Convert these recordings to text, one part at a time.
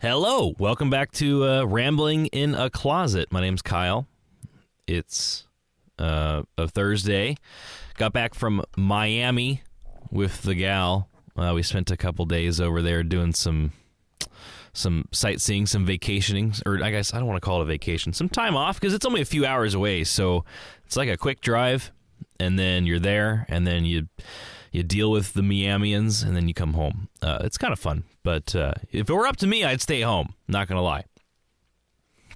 Hello, welcome back to Rambling in a Closet. My name's Kyle. It's a Thursday. Got back from Miami with the gal. We spent a couple days over there doing some sightseeing, some vacationing, or I guess I don't want to call it a vacation, some time off because it's only a few hours away. So it's like a quick drive, and then you're there, and then you deal with the Miamians, and then you come home. It's kind of fun. But if it were up to me, I'd stay home. Not going to lie.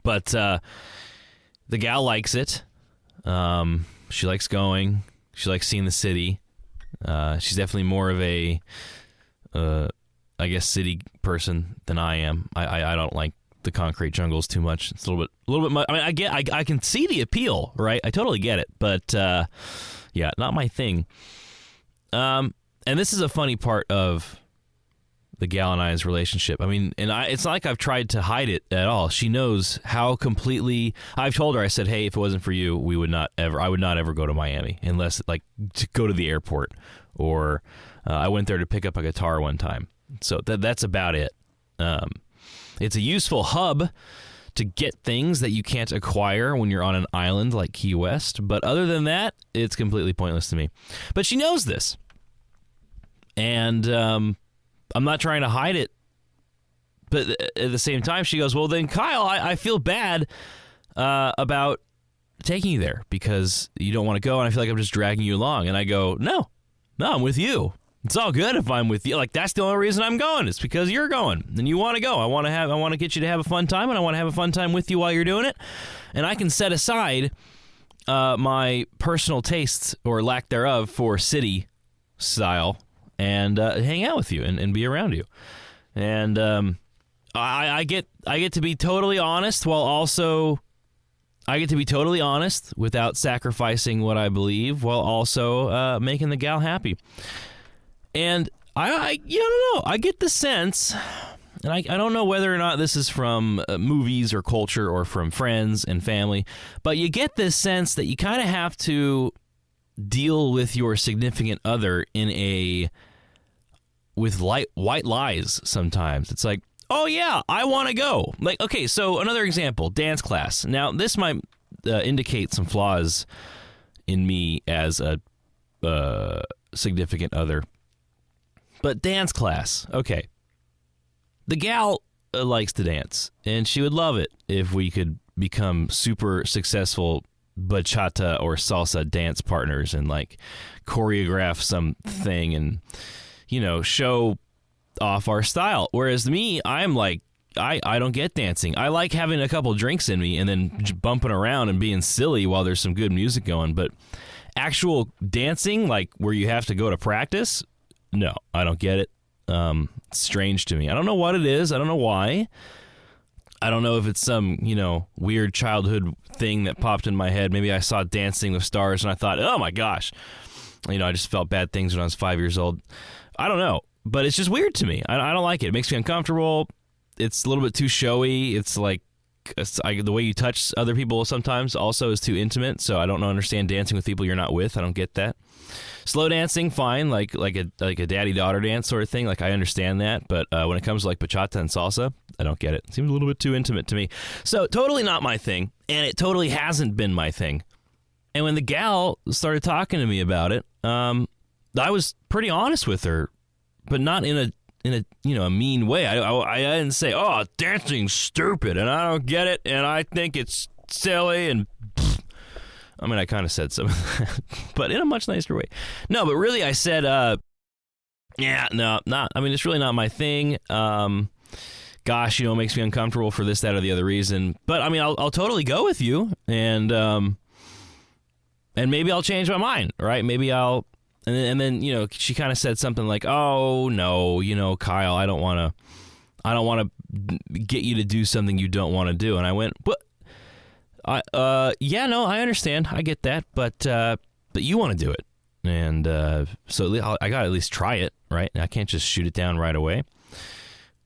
But the gal likes it. She likes going. She likes seeing the city. She's definitely more of a, I guess, city person than I am. I don't like the concrete jungles too much. It's a little bit much. I mean, I can see the appeal, right? I totally get it. But yeah, not my thing. And this is a funny part of the gal and I's relationship. I mean, it's not like I've tried to hide it at all. She knows how completely. I've told her, I said, hey, if it wasn't for you, I would not ever go to Miami unless like to go to the airport, or I went there to pick up a guitar one time. So that's about it. It's a useful hub to get things that you can't acquire when you're on an island like Key West. But other than that, it's completely pointless to me. But she knows this. And I'm not trying to hide it. But at the same time, she goes, well, then, Kyle, I feel bad about taking you there because you don't want to go, and I feel like I'm just dragging you along. And I go, no, I'm with you. It's all good if I'm with you. Like, that's the only reason I'm going. It's because you're going and you want to go. I want to get you to have a fun time, and I want to have a fun time with you while you're doing it. And I can set aside my personal tastes or lack thereof for city style and hang out with you and be around you. And I get to be totally honest while also I get to be totally honest without sacrificing what I believe while also making the gal happy. And I don't know. I get the sense, and I don't know whether or not this is from movies or culture or from friends and family, but you get this sense that you kind of have to deal with your significant other with white lies sometimes. It's like, oh yeah, I want to go. Like, okay, so another example, dance class. Now, this might indicate some flaws in me as a significant other. But dance class, okay. The gal likes to dance, and she would love it if we could become super successful bachata or salsa dance partners and like choreograph something and, show off our style. Whereas me, I'm like, I don't get dancing. I like having a couple drinks in me and then bumping around and being silly while there's some good music going. But actual dancing, like where you have to go to practice, no, I don't get it. It's strange to me. I don't know what it is. I don't know why. I don't know if it's some, weird childhood thing that popped in my head. Maybe I saw Dancing with Stars and I thought, oh my gosh. I just felt bad things when I was 5 years old. I don't know. But it's just weird to me. I don't like it. It makes me uncomfortable. It's a little bit too showy. It's like the way you touch other people sometimes also is too intimate. So I don't understand dancing with people you're not with. I don't get that. Slow dancing, fine, like a daddy-daughter dance sort of thing. Like, I understand that, but when it comes to like bachata and salsa, I don't get it. It seems a little bit too intimate to me. So totally not my thing, and it totally hasn't been my thing. And when the gal started talking to me about it, I was pretty honest with her, but not in a mean way. I didn't say, oh, dancing's stupid, and I don't get it, and I think it's silly, and I mean, I kind of said some of that, but in a much nicer way. No, but really I said, it's really not my thing. Gosh, it makes me uncomfortable for this, that, or the other reason. But, I mean, I'll totally go with you, and maybe I'll change my mind, right? Maybe I'll, and then, she kind of said something like, oh, no, Kyle, I don't want to get you to do something you don't want to do. And I went, what? I understand. I get that, but you want to do it, and so I got to at least try it, right? I can't just shoot it down right away.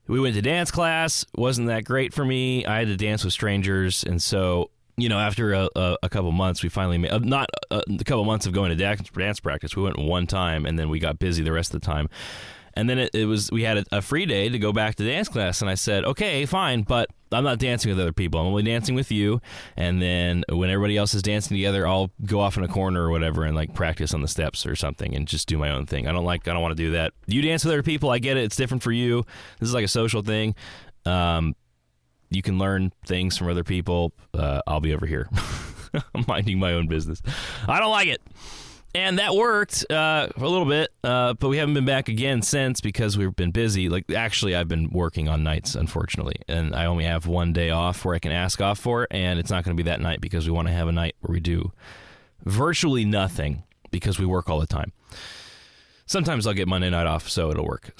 We went to dance class. Wasn't that great for me? I had to dance with strangers, and so after a couple months, we finally made not a couple months of going to dance practice. We went one time, and then we got busy the rest of the time. And then we had a free day to go back to dance class, and I said, okay, fine, but I'm not dancing with other people. I'm only dancing with you, and then when everybody else is dancing together, I'll go off in a corner or whatever and like practice on the steps or something and just do my own thing. I don't want to do that. You dance with other people, I get it. It's different for you. This is like a social thing. You can learn things from other people. I'll be over here minding my own business. I don't like it. And that worked for a little bit, but we haven't been back again since because we've been busy. Like, actually, I've been working on nights, unfortunately, and I only have one day off where I can ask off for, and it's not going to be that night because we want to have a night where we do virtually nothing because we work all the time. Sometimes I'll get Monday night off, so it'll work.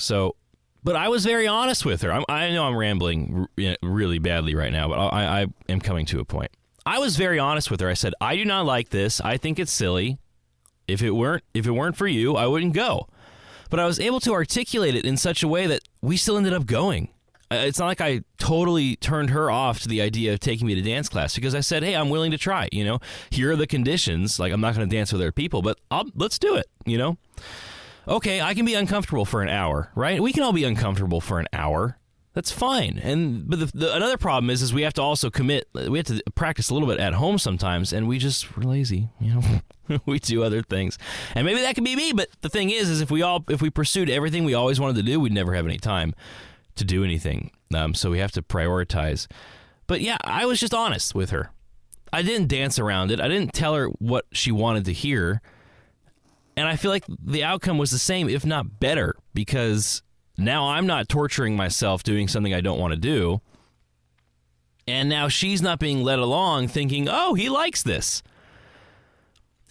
But I was very honest with her. I know I'm rambling really badly right now, but I am coming to a point. I was very honest with her. I said, I do not like this. I think it's silly. If it weren't for you, I wouldn't go. But I was able to articulate it in such a way that we still ended up going. It's not like I totally turned her off to the idea of taking me to dance class because I said, hey, I'm willing to try, Here are the conditions. Like, I'm not going to dance with other people, but let's do it, Okay, I can be uncomfortable for an hour, right? We can all be uncomfortable for an hour. That's fine. But another problem is we have to also commit. We have to practice a little bit at home sometimes, and we're lazy, We do other things. And maybe that could be me, but the thing is if we pursued everything we always wanted to do, we'd never have any time to do anything. So we have to prioritize. But yeah, I was just honest with her. I didn't dance around it. I didn't tell her what she wanted to hear. And I feel like the outcome was the same, if not better, because now I'm not torturing myself doing something I don't want to do. And now she's not being led along thinking, oh, he likes this.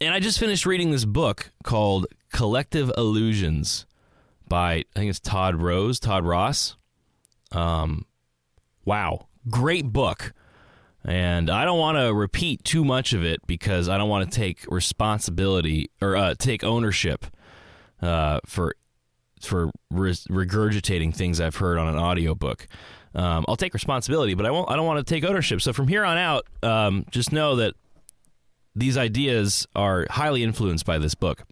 And I just finished reading this book called Collective Illusions by, I think it's Todd Ross. Wow. Great book. And I don't want to repeat too much of it because I don't want to take responsibility or take ownership for regurgitating things I've heard on an audiobook. I'll take responsibility, but I don't want to take ownership. So from here on out, just know that these ideas are highly influenced by this book.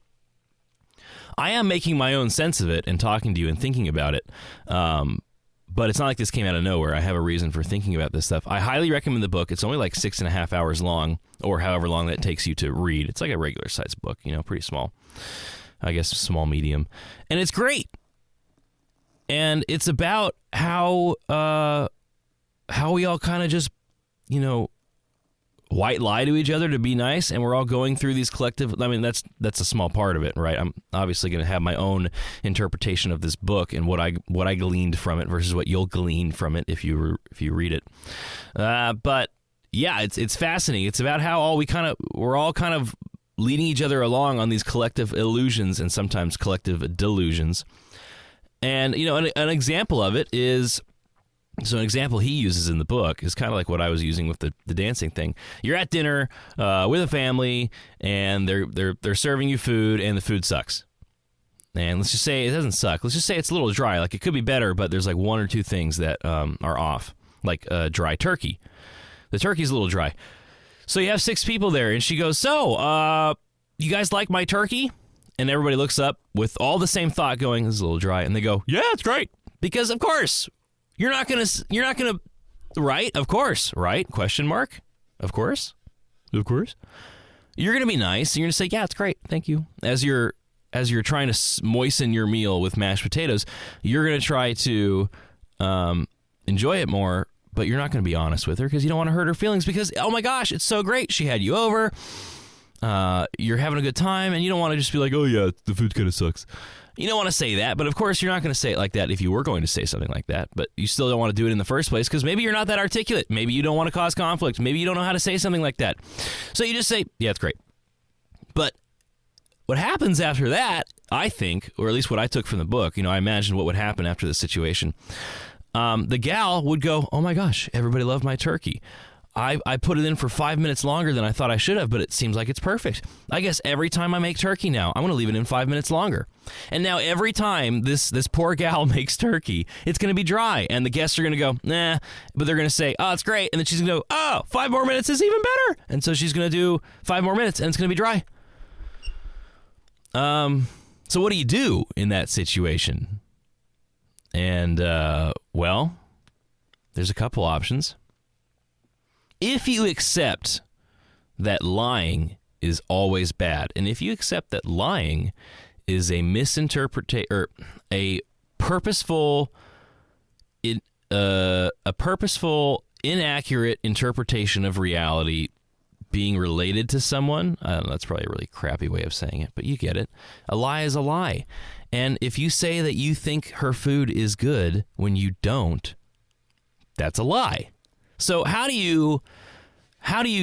I am making my own sense of it and talking to you and thinking about it. But it's not like this came out of nowhere. I have a reason for thinking about this stuff. I highly recommend the book. It's only like 6.5 hours long, or however long that takes you to read. It's like a regular size book, pretty small. I guess small, medium. And it's great. And it's about how we all kind of just, white lie to each other to be nice, and we're all going through these collective. I mean, that's a small part of it, right? I'm obviously going to have my own interpretation of this book and what I gleaned from it versus what you'll glean from it if you read it. But yeah, it's fascinating. It's about how we're all kind of leading each other along on these collective illusions and sometimes collective delusions. And an example of it is. So an example he uses in the book is kind of like what I was using with the dancing thing. You're at dinner with a family, and they're serving you food, and the food sucks. And let's just say it doesn't suck. Let's just say it's a little dry. Like, it could be better, but there's like one or two things that are off, like dry turkey. The turkey's a little dry. So you have 6 people there, and she goes, so, you guys like my turkey? And everybody looks up with all the same thought going, this is a little dry. And they go, yeah, it's great. Because, of course, you're not gonna, right? Of course, right? Question mark? Of course. You're gonna be nice, and you're gonna say, yeah, it's great, thank you. As you're trying to moisten your meal with mashed potatoes, you're gonna try to enjoy it more, but you're not gonna be honest with her because you don't want to hurt her feelings because, oh my gosh, it's so great, she had you over, you're having a good time, and you don't want to just be like, oh yeah, the food kind of sucks. You don't want to say that, but of course you're not going to say it like that if you were going to say something like that, but you still don't want to do it in the first place because maybe you're not that articulate. Maybe you don't want to cause conflict. Maybe you don't know how to say something like that. So you just say, yeah, it's great. But what happens after that, I think, or at least what I took from the book, I imagined what would happen after the situation. The gal would go, oh my gosh, everybody loved my turkey. I put it in for 5 minutes longer than I thought I should have, but it seems like it's perfect. I guess every time I make turkey now, I'm going to leave it in 5 minutes longer. And now every time this poor gal makes turkey, it's going to be dry. And the guests are going to go, nah, but they're going to say, oh, it's great. And then she's going to go, oh, 5 more minutes is even better. And so she's going to do 5 more minutes, and it's going to be dry. So what do you do in that situation? And, well, there's a couple options. If you accept that lying is always bad, and if you accept that lying is a misinterpretation or a purposeful inaccurate interpretation of reality being related to someone, I don't know, that's probably a really crappy way of saying it, but you get it. A lie is a lie. And if you say that you think her food is good when you don't, that's a lie. So how do you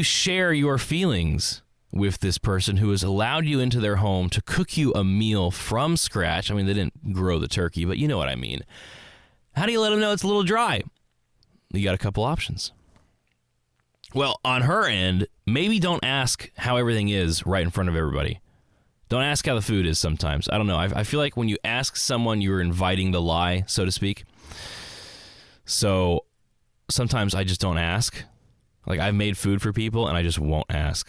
share your feelings with this person who has allowed you into their home to cook you a meal from scratch? I mean, they didn't grow the turkey, but you know what I mean. How do you let them know it's a little dry? You got a couple options. Well, on her end, maybe don't ask how everything is right in front of everybody. Don't ask how the food is sometimes. I don't know. I feel like when you ask someone, you're inviting the lie, so to speak. So sometimes I just don't ask. Like, I've made food for people, and I just won't ask.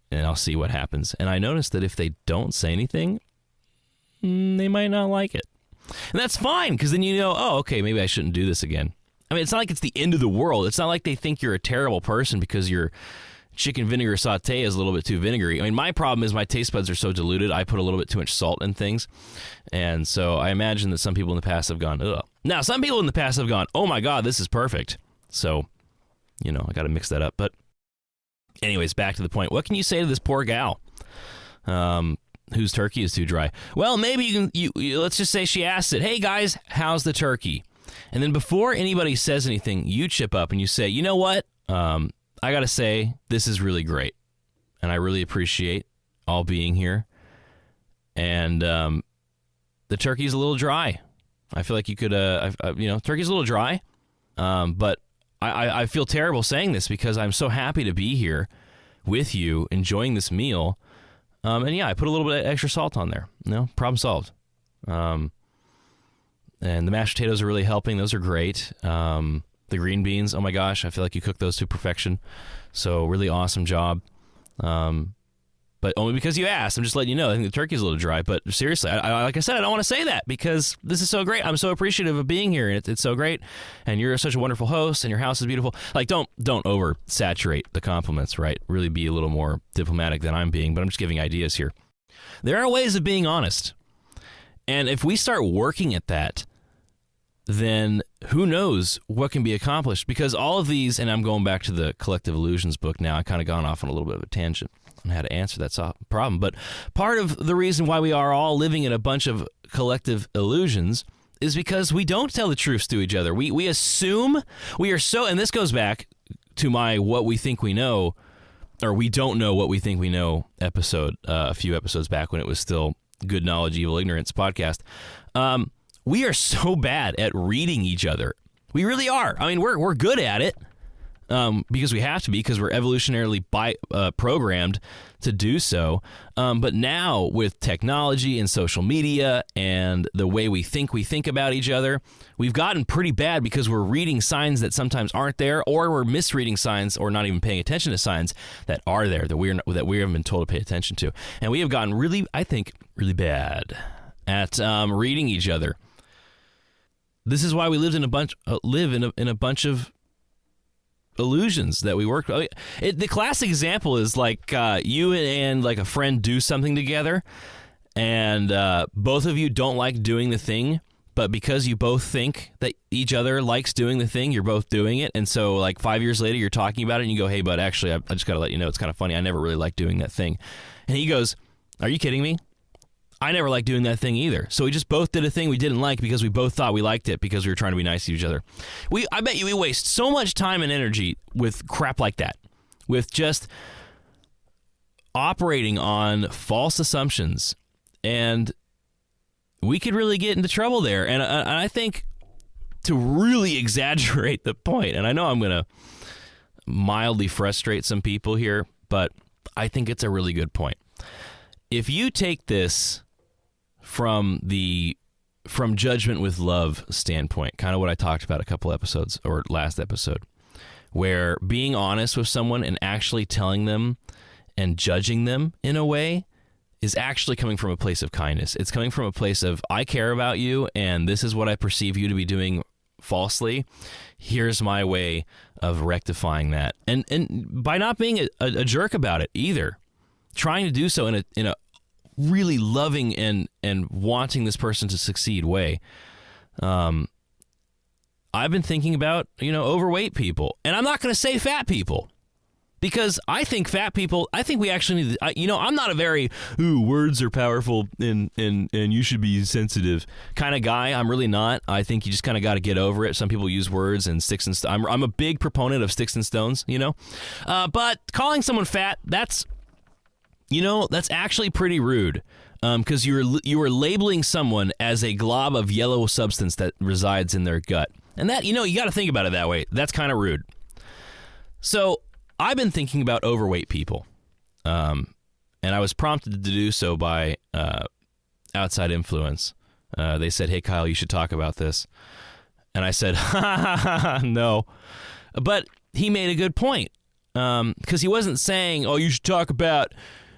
And I'll see what happens. And I notice that if they don't say anything, they might not like it. And that's fine, because then you know, oh, okay, maybe I shouldn't do this again. I mean, it's not like it's the end of the world. It's not like they think you're a terrible person because your chicken vinegar saute is a little bit too vinegary. I mean, my problem is my taste buds are so diluted, I put a little bit too much salt in things. And so I imagine that some people in the past have gone, ugh. Now, some people in the past have gone, oh my God, this is perfect. So, you know, I got to mix that up. But anyways, back to the point. What can you say to this poor gal whose turkey is too dry? Well, maybe you let's just say she asked it, hey guys, how's the turkey? And then before anybody says anything, you chip up and you say, you know what? I got to say, this is really great. And I really appreciate all being here. And the turkey's a little dry. I feel like you could, turkey's a little dry. But I feel terrible saying this because I'm so happy to be here with you, enjoying this meal. And yeah, I put a little bit of extra salt on there. Problem solved. And the mashed potatoes are really helping. Those are great. The green beans, oh my gosh, I feel like you cooked those to perfection. So really awesome job. But only because you asked. I'm just letting you know. I think the turkey's a little dry. But seriously, like I said, I don't want to say that because this is so great. I'm so appreciative of being here, and it's so great. And you're such a wonderful host, and your house is beautiful. Like, don't oversaturate the compliments, right? Really be a little more diplomatic than I'm being, but I'm just giving ideas here. There are ways of being honest. And if we start working at that, then who knows what can be accomplished? Because all of these, and I'm going back to the Collective Illusions book now, I kind of gone off on a little bit of a tangent on how to answer that problem. But part of the reason why we are all living in a bunch of collective illusions is because we don't tell the truths to each other. We assume we are so, and this goes back to my what we think we know, or we don't know what we think we know episode, a few episodes back when it was still Good Knowledge, Evil Ignorance podcast. We are so bad at reading each other. We really are. I mean, we're good at it because we have to be, because we're evolutionarily programmed to do so. But now with technology and social media and the way we think about each other, we've gotten pretty bad because we're reading signs that sometimes aren't there, or we're misreading signs or not even paying attention to signs that are there that we haven't been told to pay attention to. And we have gotten really bad at reading each other. This is why we live in a bunch of illusions that we work with. The classic example is like you and like a friend do something together, and both of you don't like doing the thing, but because you both think that each other likes doing the thing, you're both doing it. And so like 5 years later, you're talking about it, and you go, hey, bud, actually, I just got to let you know, it's kind of funny. I never really liked doing that thing. And he goes, are you kidding me? I never liked doing that thing either. So we just both did a thing we didn't like because we both thought we liked it because we were trying to be nice to each other. I bet you we waste so much time and energy with crap like that, with just operating on false assumptions, and we could really get into trouble there. And I think to really exaggerate the point, and I know I'm going to mildly frustrate some people here, but I think it's a really good point. If you take this from Judgment with Love standpoint, kind of what I talked about a couple episodes or last episode, where being honest with someone and actually telling them and judging them in a way is actually coming from a place of kindness. It's coming from a place of, I care about you, and this is what I perceive you to be doing falsely. Here's my way of rectifying that. And by not being a jerk about it either, trying to do so in a really loving and wanting this person to succeed way. I've been thinking about, overweight people. And I'm not going to say fat people. Because I think fat people, I think we actually need to, I'm not a very, words are powerful and you should be sensitive kind of guy. I'm really not. I think you just kind of got to get over it. Some people use words and sticks and stones. I'm a big proponent of sticks and stones, But calling someone fat, that's actually pretty rude. Because you were labeling someone as a glob of yellow substance that resides in their gut. And that, you got to think about it that way. That's kind of rude. So I've been thinking about overweight people, and I was prompted to do so by outside influence. They said, "Hey, Kyle, you should talk about this." And I said, no. But he made a good point, because he wasn't saying, "Oh, you should talk about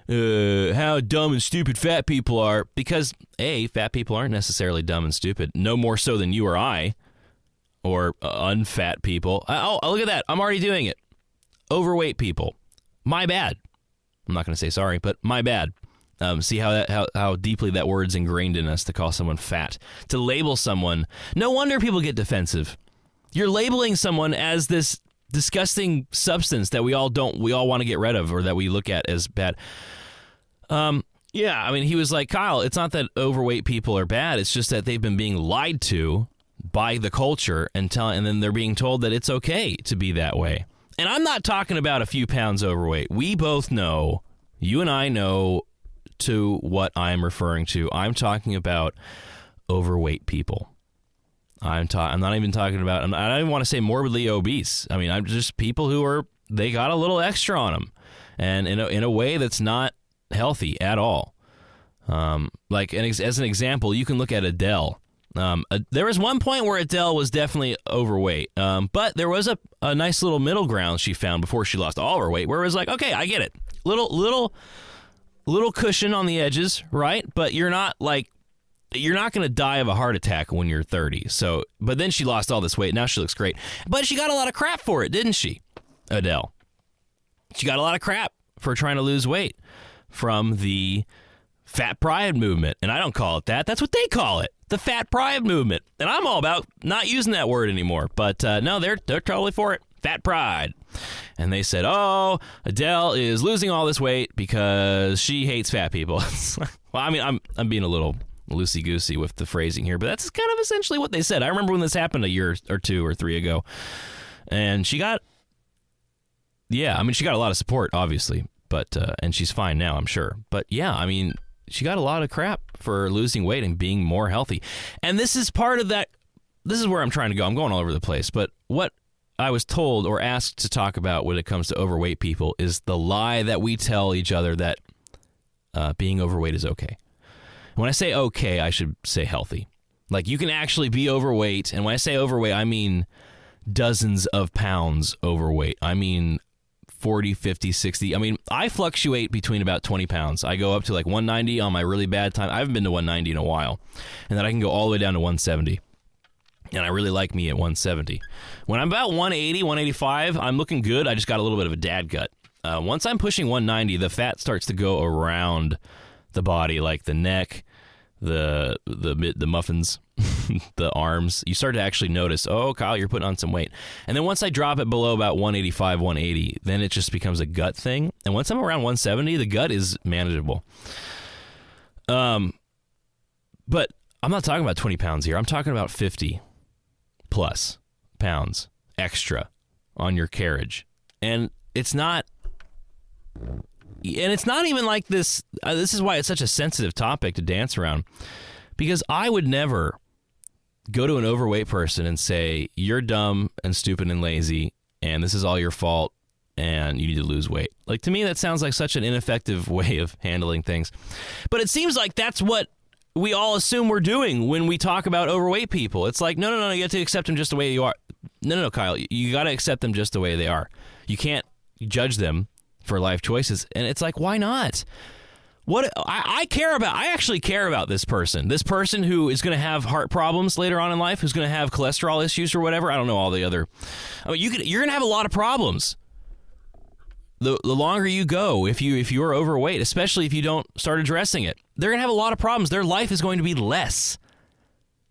how dumb and stupid fat people are," because, A, fat people aren't necessarily dumb and stupid, no more so than you or I, or unfat people. Oh, look at that. I'm already doing it. Overweight people. My bad. I'm not going to say sorry, but my bad. See how deeply that word's ingrained in us, to call someone fat, to label someone. No wonder people get defensive. You're labeling someone as this disgusting substance that we all want to get rid of, or that we look at as bad. Yeah, I mean, he was like, Kyle, it's not that overweight people are bad. It's just that they've been being lied to by the culture and then they're being told that it's okay to be that way. And I'm not talking about a few pounds overweight. We both know, you and I know to what I'm referring to. I'm talking about overweight people. I'm not even talking about, I don't even want to say morbidly obese. I mean, I'm just people who they got a little extra on them, and in a way that's not healthy at all. As an example, you can look at Adele. There was one point where Adele was definitely overweight, but there was a nice little middle ground she found before she lost all her weight, where it was like, okay, I get it, little cushion on the edges, right? But you're not going to die of a heart attack when you're 30. So, but then she lost all this weight. Now she looks great, but she got a lot of crap for it, didn't she, Adele? She got a lot of crap for trying to lose weight from the fat pride movement, and I don't call it that. That's what they call it. The fat pride movement. And I'm all about not using that word anymore. But no, they're totally for it. Fat pride. And they said, oh, Adele is losing all this weight because she hates fat people. Well, I mean, I'm being a little loosey-goosey with the phrasing here, but that's kind of essentially what they said. I remember when this happened a year or 2 or 3 ago. And she got a lot of support, obviously. But and she's fine now, I'm sure. But yeah, I mean, she got a lot of crap for losing weight and being more healthy. And this is part of that. This is where I'm trying to go. I'm going all over the place. But what I was told or asked to talk about when it comes to overweight people is the lie that we tell each other that being overweight is okay. When I say okay, I should say healthy. Like, you can actually be overweight. And when I say overweight, I mean dozens of pounds overweight. I mean 40, 50, 60. I mean, I fluctuate between about 20 pounds. I go up to like 190 on my really bad time. I haven't been to 190 in a while. And then I can go all the way down to 170. And I really like me at 170. When I'm about 180, 185, I'm looking good. I just got a little bit of a dad gut. Once I'm pushing 190, the fat starts to go around the body, like the neck, the muffins, the arms. You start to actually notice, oh, Kyle, you're putting on some weight. And then once I drop it below about 185, 180, then it just becomes a gut thing. And once I'm around 170, the gut is manageable. But I'm not talking about 20 pounds here. I'm talking about 50 plus pounds extra on your carriage. And it's not even like this. This is why it's such a sensitive topic to dance around, because I would never go to an overweight person and say, you're dumb and stupid and lazy, and this is all your fault, and you need to lose weight. Like, to me, that sounds like such an ineffective way of handling things. But it seems like that's what we all assume we're doing when we talk about overweight people. It's like, no, you have to accept them just the way you are. No, Kyle, you got to accept them just the way they are. You can't judge them for life choices. And it's like, why not? I care about. I actually care about this person. This person who is going to have heart problems later on in life, who's going to have cholesterol issues or whatever. I don't know all the other. You're going to have a lot of problems. The longer you go, if you are overweight, especially if you don't start addressing it, they're going to have a lot of problems. Their life is going to be less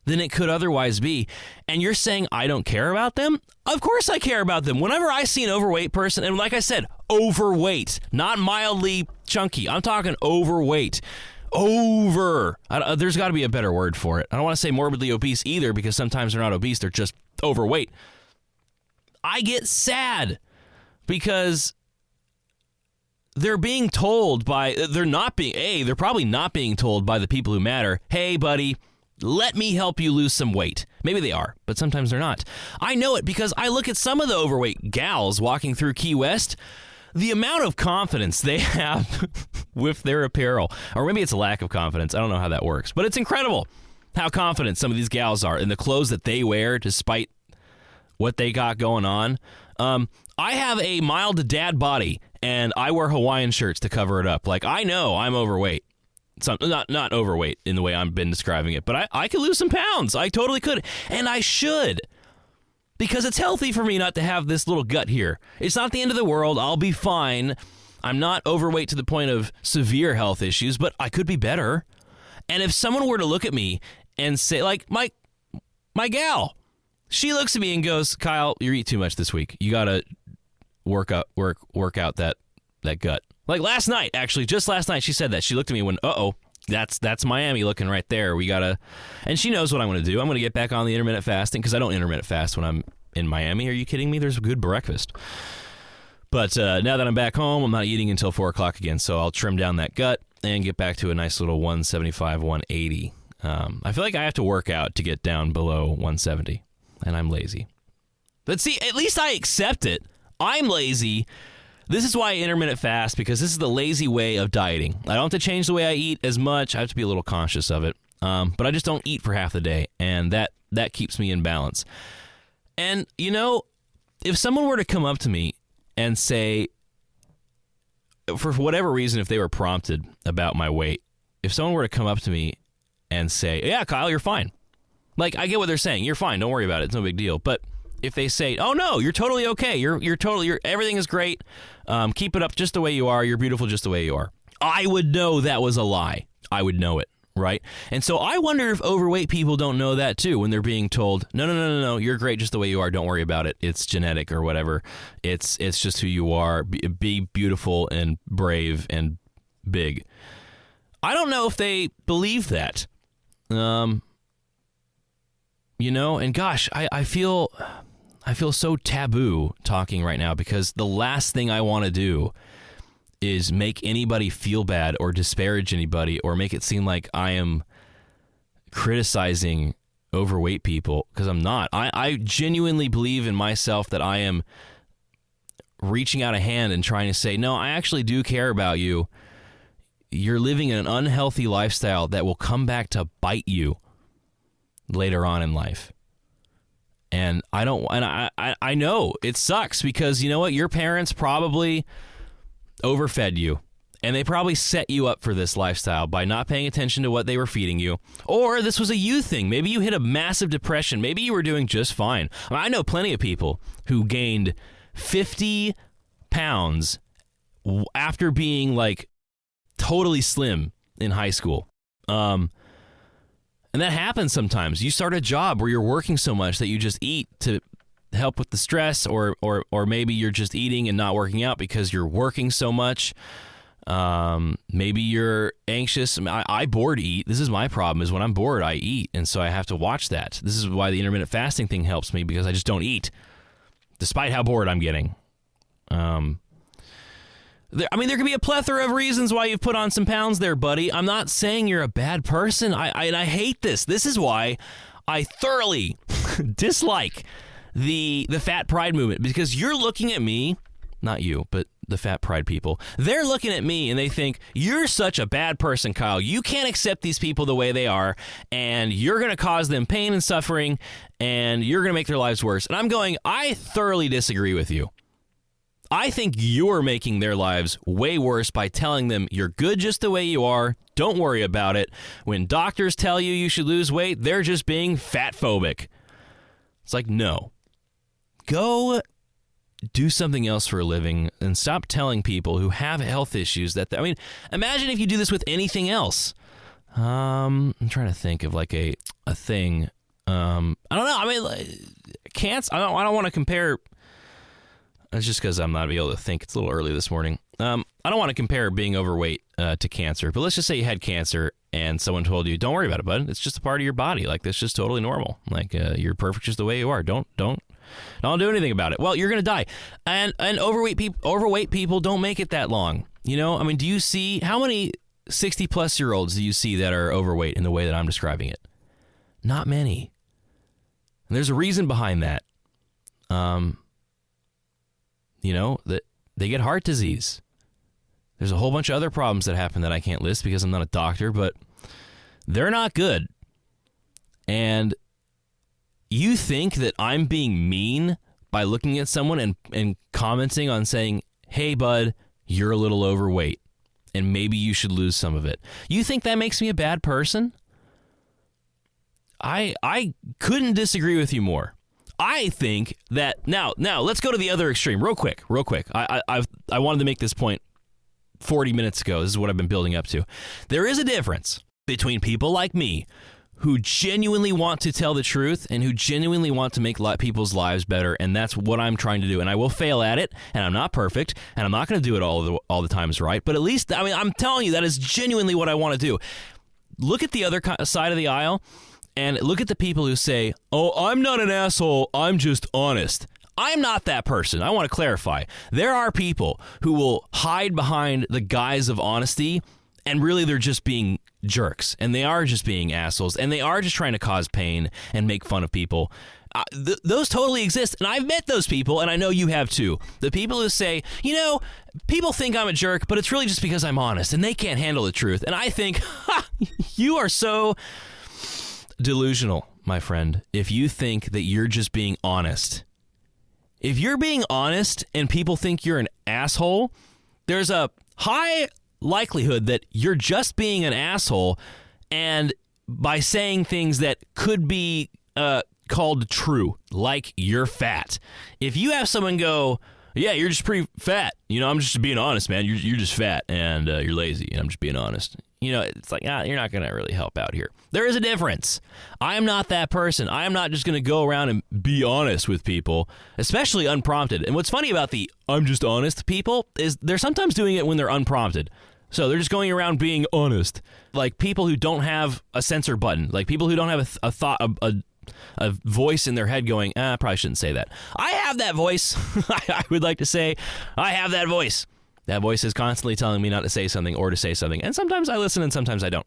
than it could otherwise be. And you're saying I don't care about them? Of course I care about them. Whenever I see an overweight person, and like I said, overweight, not mildly chunky. I'm talking overweight. There's got to be a better word for it. I don't want to say morbidly obese either, because sometimes they're not obese, they're just overweight. I get sad because they're being told they're probably not being told by the people who matter, hey, buddy, let me help you lose some weight. Maybe they are, but sometimes they're not. I know it because I look at some of the overweight gals walking through Key West. The amount of confidence they have with their apparel, or maybe it's a lack of confidence. I don't know how that works, but it's incredible how confident some of these gals are in the clothes that they wear despite what they got going on. I have a mild dad body, and I wear Hawaiian shirts to cover it up. Like, I know I'm overweight. Not overweight in the way I've been describing it, but I could lose some pounds. I totally could, and I should, because it's healthy for me not to have this little gut here. It's not the end of the world. I'll be fine. I'm not overweight to the point of severe health issues, but I could be better. And if someone were to look at me and say, like, my gal, she looks at me and goes, Kyle, you eat too much this week. You got to work out that gut. Like last night, actually, just last night, she said that. She looked at me and went, that's Miami looking right there. And she knows what I'm going to do. I'm going to get back on the intermittent fasting, because I don't intermittent fast when I'm in Miami. Are you kidding me? There's a good breakfast. But now that I'm back home, I'm not eating until 4 o'clock again, so I'll trim down that gut and get back to a nice little 175, 180. I feel like I have to work out to get down below 170, and I'm lazy. But see, at least I accept it. I'm lazy. This is why I intermittent fast, because this is the lazy way of dieting. I don't have to change the way I eat as much. I have to be a little conscious of it. But I just don't eat for half the day, and that keeps me in balance. And, if someone were to come up to me and say, for whatever reason, if they were prompted about my weight, if someone were to come up to me and say, yeah, Kyle, you're fine. Like, I get what they're saying. You're fine. Don't worry about it. It's no big deal. But if they say, oh, no, you're totally okay. Everything is great. Keep it up just the way you are. You're beautiful just the way you are. I would know that was a lie. I would know it, right? And so I wonder if overweight people don't know that too when they're being told, no, you're great just the way you are. Don't worry about it. It's genetic or whatever. It's just who you are. Be beautiful and brave and big. I don't know if they believe that. And gosh, I feel so taboo talking right now, because the last thing I want to do is make anybody feel bad or disparage anybody or make it seem like I am criticizing overweight people, because I'm not. I genuinely believe in myself that I am reaching out a hand and trying to say, no, I actually do care about you. You're living an unhealthy lifestyle that will come back to bite you later on in life. And I know it sucks, because you know what? Your parents probably overfed you, and they probably set you up for this lifestyle by not paying attention to what they were feeding you. Or this was a you thing. Maybe you hit a massive depression. Maybe you were doing just fine. I know plenty of people who gained 50 pounds after being like totally slim in high school. And that happens sometimes. You start a job where you're working so much that you just eat to help with the stress, or maybe you're just eating and not working out because you're working so much. Maybe you're anxious. I bored eat. This is my problem, is when I'm bored, I eat. And so I have to watch that. This is why the intermittent fasting thing helps me, because I just don't eat, despite how bored I'm getting. There could be a plethora of reasons why you've put on some pounds there, buddy. I'm not saying you're a bad person. I hate this. This is why I thoroughly dislike the fat pride movement, because you're looking at me, not you, but the fat pride people. They're looking at me and they think, you're such a bad person, Kyle. You can't accept these people the way they are, and you're going to cause them pain and suffering, and you're going to make their lives worse. And I'm going, I thoroughly disagree with you. I think you're making their lives way worse by telling them you're good just the way you are. Don't worry about it. When doctors tell you should lose weight, they're just being fat phobic. It's like, no. Go do something else for a living and stop telling people who have health issues that, I mean, imagine if you do this with anything else. I'm trying to think of like a thing. I don't know. I mean, cancer. I don't want to compare. It's just because I'm not able to think. It's a little early this morning. I don't want to compare being overweight to cancer, but let's just say you had cancer and someone told you, don't worry about it, bud. It's just a part of your body. Like, that's just totally normal. Like, you're perfect just the way you are. Don't do anything about it. Well, you're going to die. And overweight people don't make it that long. You know, I mean, do you see how many 60-plus-year-olds do you see that are overweight in the way that I'm describing it? Not many. And there's a reason behind that. You know, that they get heart disease. There's a whole bunch of other problems that happen that I can't list because I'm not a doctor, but they're not good. And you think that I'm being mean by looking at someone and commenting on saying, hey, bud, you're a little overweight, and maybe you should lose some of it. You think that makes me a bad person? I couldn't disagree with you more. I think that now let's go to the other extreme real quick. I wanted to make this point 40 minutes ago. This is what I've been building up to. There is a difference between people like me who genuinely want to tell the truth and who genuinely want to make people's lives better, and that's what I'm trying to do. And I will fail at it, and I'm not perfect, and I'm not going to do it all the times right, but at least, I mean, I'm telling you, that is genuinely what I want to do. Look at the other side of the aisle, and look at the people who say, oh, I'm not an asshole, I'm just honest. I'm not that person. I want to clarify. There are people who will hide behind the guise of honesty, and really they're just being jerks, and they are just being assholes, and they are just trying to cause pain and make fun of people. Those totally exist, and I've met those people, and I know you have too. The people who say, you know, people think I'm a jerk, but it's really just because I'm honest, and they can't handle the truth. And I think, you are so delusional, my friend, if you think that you're just being honest. If you're being honest and people think you're an asshole, there's a high likelihood that you're just being an asshole, and by saying things that could be called true, like you're fat. If you have someone go, yeah, you're just pretty fat, you know, I'm just being honest, man, you're just fat, and you're lazy, and I'm just being honest. You know, it's like, you're not going to really help out here. There is a difference. I am not that person. I am not just going to go around and be honest with people, especially unprompted. And what's funny about the I'm just honest people is they're sometimes doing it when they're unprompted. So they're just going around being honest. Like people who don't have a censor button, like people who don't have a thought, a voice in their head going, I probably shouldn't say that. I have that voice. I would like to say I have that voice. That voice is constantly telling me not to say something or to say something. And sometimes I listen and sometimes I don't.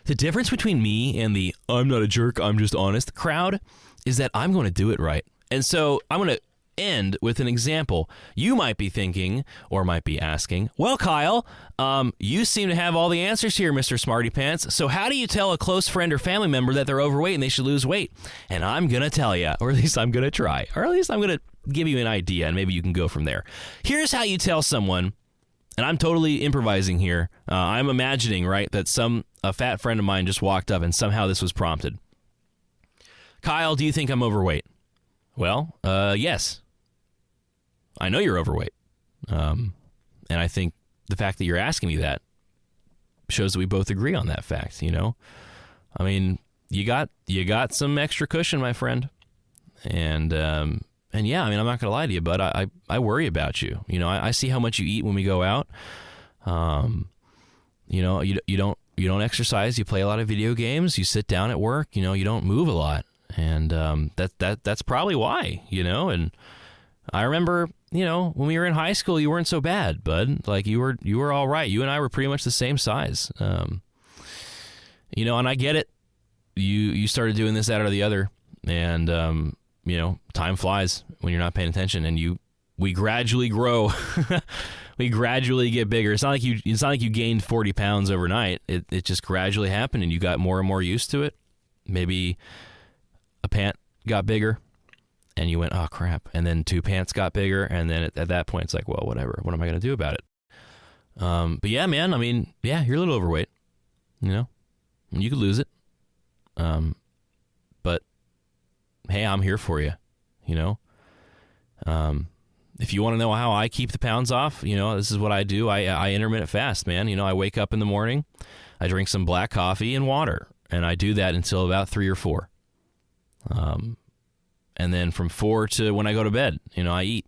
The difference between me and the I'm not a jerk, I'm just honest crowd is that I'm going to do it right. And so I'm going to end with an example. You might be thinking or might be asking, well, Kyle, you seem to have all the answers here, Mr. Smarty Pants. So how do you tell a close friend or family member that they're overweight and they should lose weight? And I'm going to tell you, or at least I'm going to try, or at least I'm going to give you an idea, and maybe you can go from there. Here's how you tell someone, and I'm totally improvising here. I'm imagining, right, that a fat friend of mine just walked up and somehow this was prompted. Kyle, do you think I'm overweight? Well, yes. I know you're overweight. And I think the fact that you're asking me that shows that we both agree on that fact, you know? I mean, you got some extra cushion, my friend. And yeah, I mean, I'm not going to lie to you, but I worry about you. You know, I see how much you eat when we go out. You know, you don't exercise. You play a lot of video games. You sit down at work. You know, you don't move a lot. And that's probably why, you know. And I remember, you know, when we were in high school, you weren't so bad, bud. Like you were all right. You and I were pretty much the same size. You know, and I get it. You started doing this, that, or the other, and you know, time flies when you're not paying attention, and we gradually grow. We gradually get bigger. It's not like you gained 40 pounds overnight. It just gradually happened, and you got more and more used to it. Maybe a pant got bigger, and you went, oh crap, and then 2 pants got bigger, and then at that point it's like, well, whatever, what am I going to do about it? But yeah, man, I mean, yeah, you're a little overweight, you know, you could lose it. But hey, I'm here for you, you know. If you want to know how I keep the pounds off, you know, this is what I do. I intermittent fast, man. You know, I wake up in the morning, I drink some black coffee and water, and I do that until about 3 or 4. And then from 4 to when I go to bed, you know, I eat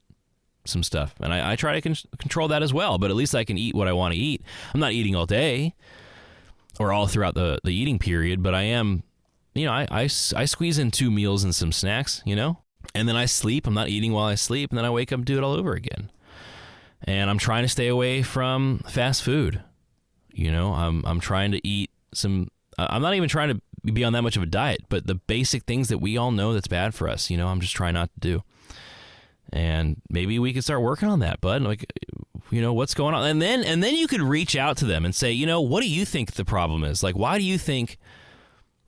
some stuff. And I try to control that as well, but at least I can eat what I want to eat. I'm not eating all day or all throughout the eating period, but I am, you know, I squeeze in 2 meals and some snacks, you know, and then I sleep. I'm not eating while I sleep, and then I wake up and do it all over again. And I'm trying to stay away from fast food. You know, I'm trying to eat some, I'm not even trying to be on that much of a diet, but the basic things that we all know that's bad for us, you know, I'm just trying not to do. And maybe we could start working on that, bud. Like, you know, what's going on? And then you could reach out to them and say, you know, what do you think the problem is? Like, why do you think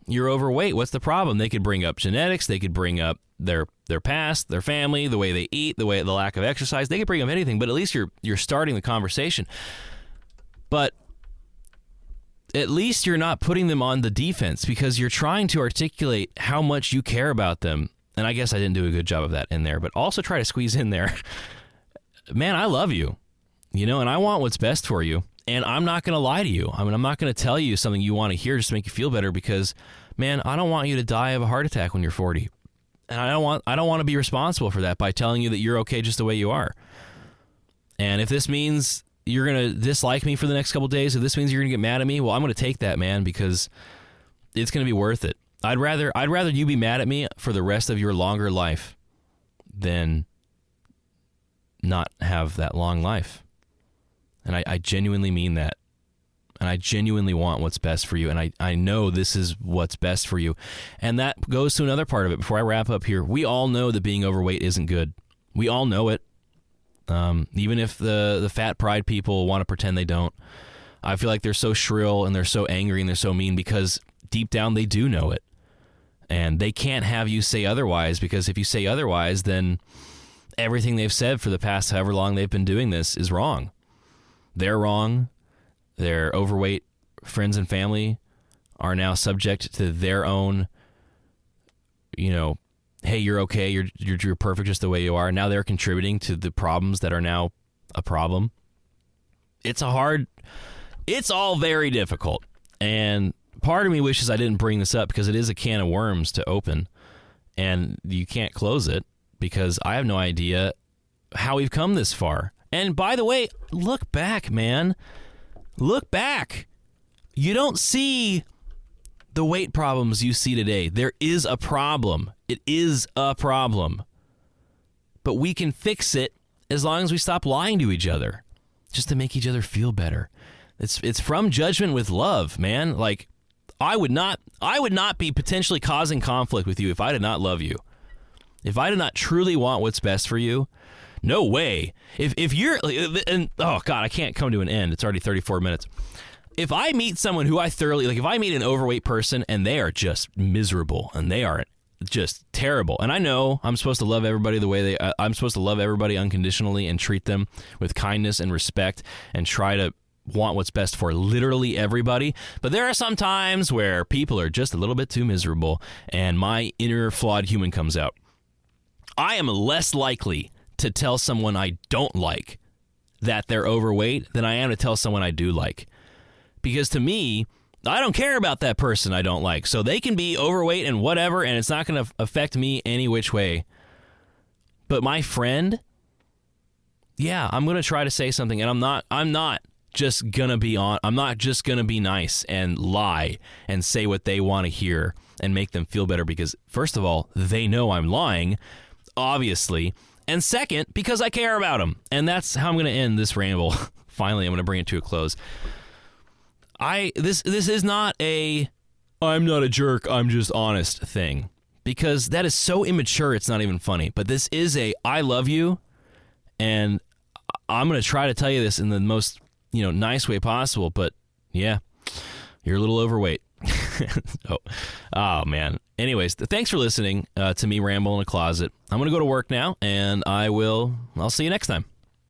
you're overweight? What's the problem? They could bring up genetics. They could bring up their past, their family, the way they eat, the lack of exercise. They could bring up anything, but at least you're starting the conversation. But at least you're not putting them on the defense, because you're trying to articulate how much you care about them. And I guess I didn't do a good job of that in there, but also try to squeeze in there, man, I love you, you know, and I want what's best for you. And I'm not going to lie to you. I mean, I'm not going to tell you something you want to hear just to make you feel better, because, man, I don't want you to die of a heart attack when you're 40. And I don't want to be responsible for that by telling you that you're okay just the way you are. And if this means you're going to dislike me for the next couple of days, if this means you're going to get mad at me, well, I'm going to take that, man, because it's going to be worth it. I'd rather you be mad at me for the rest of your longer life than not have that long life. And I genuinely mean that. And I genuinely want what's best for you. And I know this is what's best for you. And that goes to another part of it. Before I wrap up here, we all know that being overweight isn't good. We all know it. Even if the fat pride people want to pretend they don't. I feel like they're so shrill and they're so angry and they're so mean because deep down they do know it. And they can't have you say otherwise, because if you say otherwise, then everything they've said for the past however long they've been doing this is wrong. They're wrong. Their overweight friends and family are now subject to their own, you know, hey, you're okay, you're perfect just the way you are. Now they're contributing to the problems that are now a problem. It's all very difficult. And part of me wishes I didn't bring this up, because it is a can of worms to open, and you can't close it, because I have no idea how we've come this far. And by the way, look back, man. Look back. You don't see the weight problems you see today. There is a problem. It is a problem. But we can fix it as long as we stop lying to each other, just to make each other feel better. It's from Judgment with love, man. Like, I would not be potentially causing conflict with you if I did not love you. If I did not truly want what's best for you, no way. If you're, and oh God, I can't come to an end. It's already 34 minutes. If I meet someone who I thoroughly, like if I meet an overweight person and they are just miserable and they are just terrible, and I know I'm supposed to love everybody the way I'm supposed to love everybody unconditionally and treat them with kindness and respect and try to want what's best for literally everybody, but there are some times where people are just a little bit too miserable and my inner flawed human comes out. I am less likely to tell someone I don't like that they're overweight than I am to tell someone I do like. Because to me, I don't care about that person I don't like. So they can be overweight and whatever, and it's not going to affect me any which way. But my friend, yeah, I'm going to try to say something, and I'm not just going to be I'm not just going to be nice and lie and say what they want to hear and make them feel better, because first of all, they know I'm lying, obviously. And second, because I care about them. And that's how I'm going to end this ramble. Finally, I'm going to bring it to a close. This is not a I'm not a jerk, I'm just honest thing, because that is so immature it's not even funny. But this is a I love you, and I'm going to try to tell you this in the most, nice way possible, but yeah, you're a little overweight. Oh man. Anyways, thanks for listening to me ramble in a closet. I'm going to go to work now, and I'll see you next time.